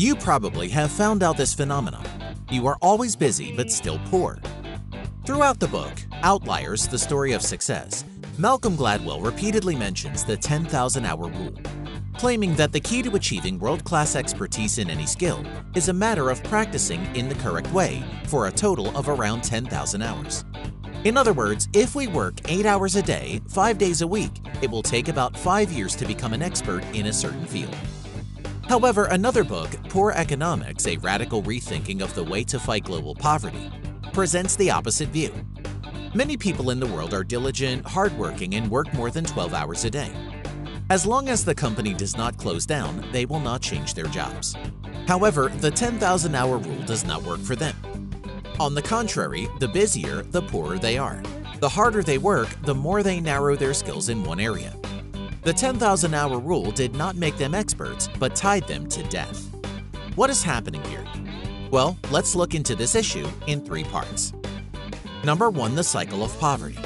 You probably have found out this phenomenon. You are always busy but still poor. Throughout the book, Outliers, The Story of Success, Malcolm Gladwell repeatedly mentions the 10,000-hour rule, claiming that the key to achieving world-class expertise in any skill is a matter of practicing in the correct way for a total of around 10,000 hours. In other words, if we work 8 hours a day, 5 days a week, it will take about 5 years to become an expert in a certain field. However, another book, Poor Economics, A Radical Rethinking of the Way to Fight Global Poverty, presents the opposite view. Many people in the world are diligent, hardworking, and work more than 12 hours a day. As long as the company does not close down, they will not change their jobs. However, the 10,000-hour rule does not work for them. On the contrary, the busier, the poorer they are. The harder they work, the more they narrow their skills in one area. The 10,000-hour rule did not make them experts, but tied them to death. What is happening here? Well, let's look into this issue in 3 parts. Number 1. The cycle of poverty.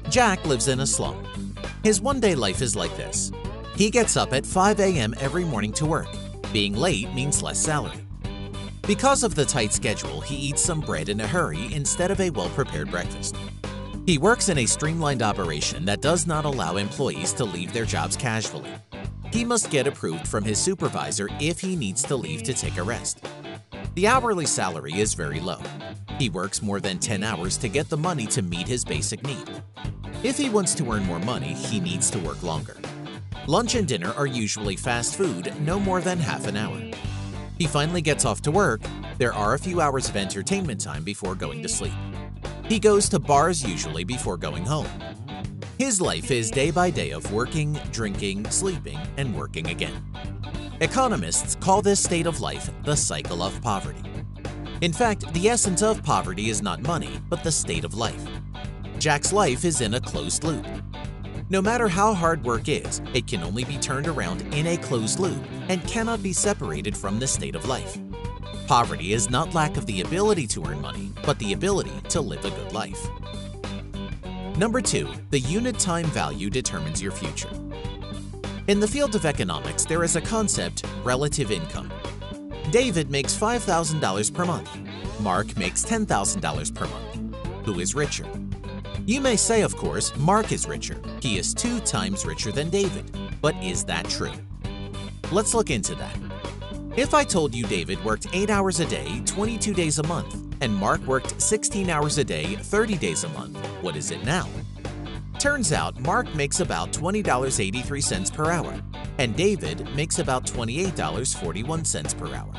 Jack lives in a slum. His one-day life is like this. He gets up at 5 a.m. every morning to work. Being late means less salary. Because of the tight schedule, he eats some bread in a hurry instead of a well-prepared breakfast. He works in a streamlined operation that does not allow employees to leave their jobs casually. He must get approved from his supervisor if he needs to leave to take a rest. The hourly salary is very low. He works more than 10 hours to get the money to meet his basic need. If he wants to earn more money, he needs to work longer. Lunch and dinner are usually fast food, no more than half an hour. He finally gets off to work. There are a few hours of entertainment time before going to sleep. He goes to bars usually before going home. His life is day by day of working, drinking, sleeping, and working again. Economists call this state of life the cycle of poverty. In fact, the essence of poverty is not money, but the state of life. Jack's life is in a closed loop. No matter how hard work is, it can only be turned around in a closed loop and cannot be separated from the state of life. Poverty is not lack of the ability to earn money, but the ability to live a good life. Number 2. The unit time value determines your future. In the field of economics, there is a concept, relative income. David makes $5,000 per month. Mark makes $10,000 per month. Who is richer? You may say, of course, Mark is richer. He is 2 times richer than David. But is that true? Let's look into that. If I told you David worked 8 hours a day, 22 days a month, and Mark worked 16 hours a day, 30 days a month, what is it now? Turns out Mark makes about $20.83 per hour, and David makes about $28.41 per hour.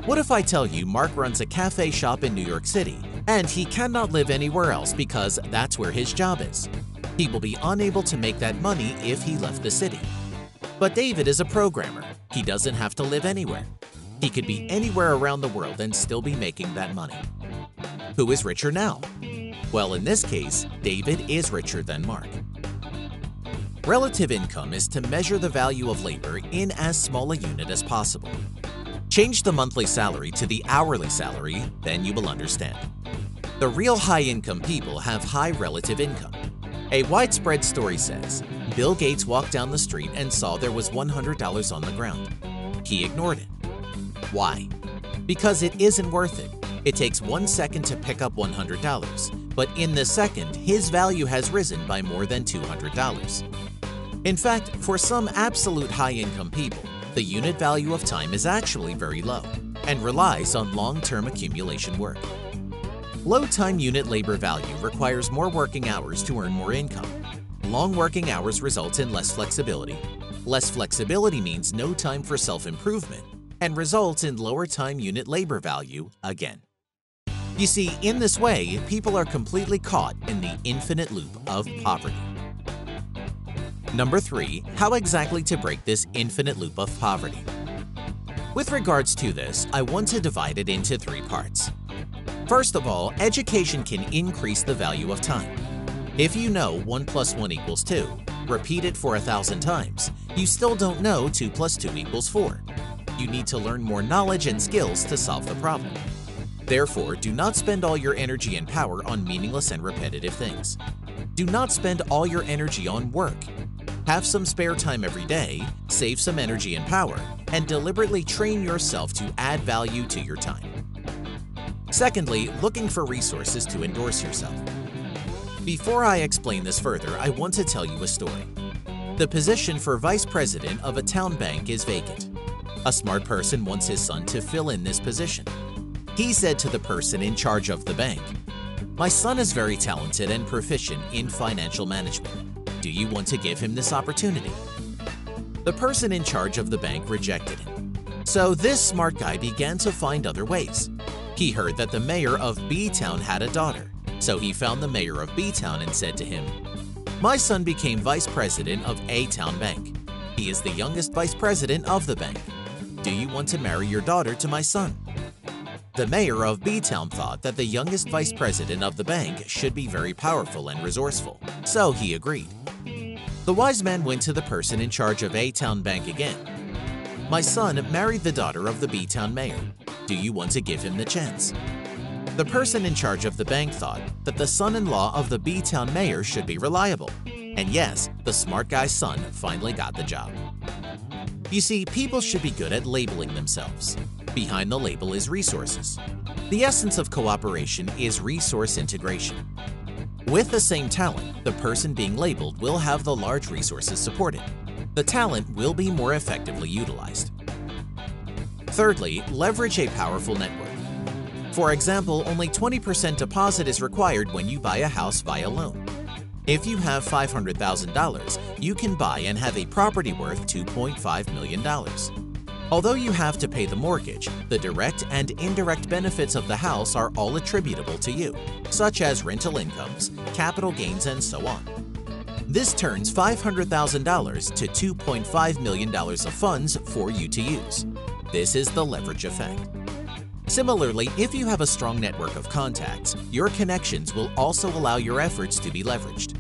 What if I tell you Mark runs a cafe shop in New York City, and he cannot live anywhere else because that's where his job is? He will be unable to make that money if he left the city. But David is a programmer. He doesn't have to live anywhere. He could be anywhere around the world and still be making that money. Who is richer now? Well, in this case, David is richer than Mark. Relative income is to measure the value of labor in as small a unit as possible. Change the monthly salary to the hourly salary, then you will understand. The real high-income people have high relative income. A widespread story says, Bill Gates walked down the street and saw there was $100 on the ground. He ignored it. Why? Because it isn't worth it. It takes 1 second to pick up $100, but in the second, his value has risen by more than $200. In fact, for some absolute high-income people, the unit value of time is actually very low and relies on long-term accumulation work. Low-time unit labor value requires more working hours to earn more income. Long working hours result in less flexibility. Less flexibility means no time for self-improvement and results in lower time unit labor value again. You see, in this way, people are completely caught in the infinite loop of poverty. Number 3. How exactly to break this infinite loop of poverty? With regards to this, I want to divide it into 3 parts. First of all, education can increase the value of time. If you know 1 + 1 = 2, repeat it for 1,000 times, you still don't know 2 + 2 = 4. You need to learn more knowledge and skills to solve the problem. Therefore, do not spend all your energy and power on meaningless and repetitive things. Do not spend all your energy on work. Have some spare time every day, save some energy and power, and deliberately train yourself to add value to your time. Secondly, looking for resources to endorse yourself. Before I explain this further, I want to tell you a story. The position for vice president of a town bank is vacant. A smart person wants his son to fill in this position. He said to the person in charge of the bank, "My son is very talented and proficient in financial management. Do you want to give him this opportunity?" The person in charge of the bank rejected him. So this smart guy began to find other ways. He heard that the mayor of B-Town had a daughter, so he found the mayor of B-Town and said to him, "My son became vice president of A-Town Bank. He is the youngest vice president of the bank. Do you want to marry your daughter to my son?" The mayor of B-Town thought that the youngest vice president of the bank should be very powerful and resourceful, so he agreed. The wise man went to the person in charge of A-Town Bank again. "My son married the daughter of the B-Town mayor. Do you want to give him the chance?" The person in charge of the bank thought that the son-in-law of the B-Town mayor should be reliable. And yes, the smart guy's son finally got the job. You see, people should be good at labeling themselves. Behind the label is resources. The essence of cooperation is resource integration. With the same talent, the person being labeled will have the large resources supported. The talent will be more effectively utilized. Thirdly, leverage a powerful network. For example, only 20% deposit is required when you buy a house via loan. If you have $500,000, you can buy and have a property worth $2.5 million. Although you have to pay the mortgage, the direct and indirect benefits of the house are all attributable to you, such as rental incomes, capital gains, and so on. This turns $500,000 to $2.5 million of funds for you to use. This is the leverage effect. Similarly, if you have a strong network of contacts, your connections will also allow your efforts to be leveraged.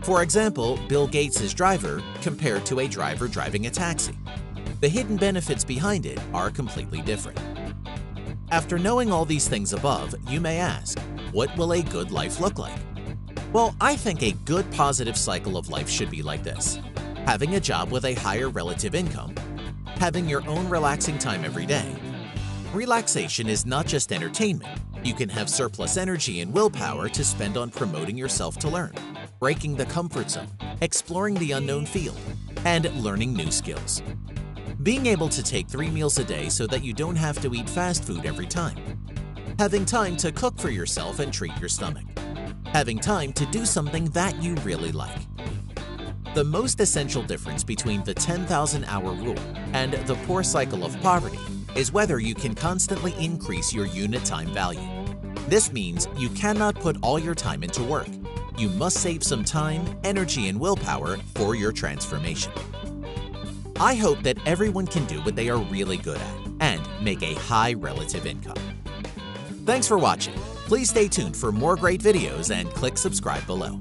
For example, Bill Gates' driver compared to a driver driving a taxi. The hidden benefits behind it are completely different. After knowing all these things above, you may ask, what will a good life look like? Well, I think a good positive cycle of life should be like this: having a job with a higher relative income, having your own relaxing time every day. Relaxation is not just entertainment. You can have surplus energy and willpower to spend on promoting yourself to learn, breaking the comfort zone, exploring the unknown field, and learning new skills. Being able to take 3 meals a day so that you don't have to eat fast food every time. Having time to cook for yourself and treat your stomach. Having time to do something that you really like. The most essential difference between the 10,000-hour rule and the poor cycle of poverty is whether you can constantly increase your unit time value. This means you cannot put all your time into work. You must save some time, energy, and willpower for your transformation. I hope that everyone can do what they are really good at and make a high relative income. Thanks for watching. Please stay tuned for more great videos and click subscribe below.